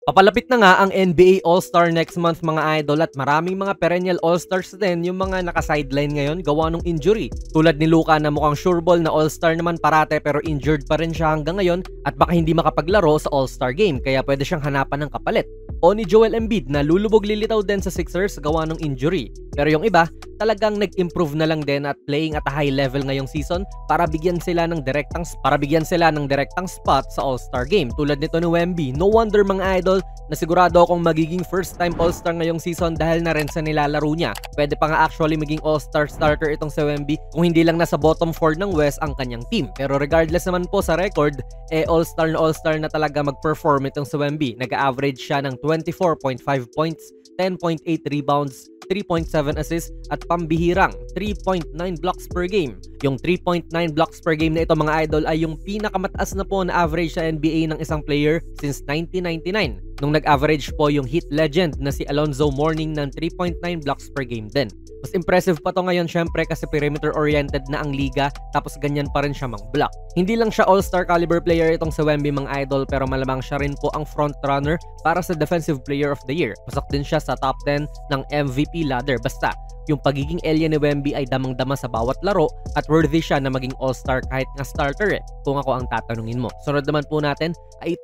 Papalapit na nga ang NBA All-Star next month mga idol at maraming mga perennial All-Stars din yung mga naka-sideline ngayon gawa ng injury. Tulad ni Luka na mukhang sureball na All-Star naman parate pero injured pa rin siya hanggang ngayon at baka hindi makapaglaro sa All-Star game kaya pwede siyang hanapan ng kapalit. O ni Joel Embiid na lulubog lilitaw din sa Sixers gawa ng injury. Pero yung iba, talagang nag-improve na lang din at playing at a high level ngayong season para bigyan sila ng direktang spot sa All-Star game. Tulad nito ni Wemby. No wonder mga idol na sigurado akong magiging first time All-Star ngayong season dahil na rin sa nilalaro niya. Pwede pa nga actually maging All-Star starter itong si Wemby kung hindi lang nasa bottom 4 ng West ang kanyang team. Pero regardless naman po sa record, All-Star na talaga mag-perform itong si Wemby. Nag-average siya ng 24.5 points, 10.8 rebounds, 3.7 assists at pambihirang 3.9 blocks per game. Yung 3.9 blocks per game na ito mga idol ay yung pinakamataas na po na average sa NBA ng isang player since 1999 nung nag-average po yung Heat legend na si Alonzo Mourning ng 3.9 blocks per game din. Mas impressive pa to ngayon syempre kasi perimeter-oriented na ang liga tapos ganyan pa rin siya mang-block. Hindi lang siya all-star caliber player itong si Wemby mga idol pero malamang siya rin po ang front-runner para sa Defensive Player of the Year. Pasok din siya sa top 10 ng MVP ladder. Basta, yung pagiging alien ni Wemby ay damang-dama sa bawat laro at worthy siya na maging all-star kahit nga starter kung ako ang tatanungin mo. Sunod naman po natin ay ito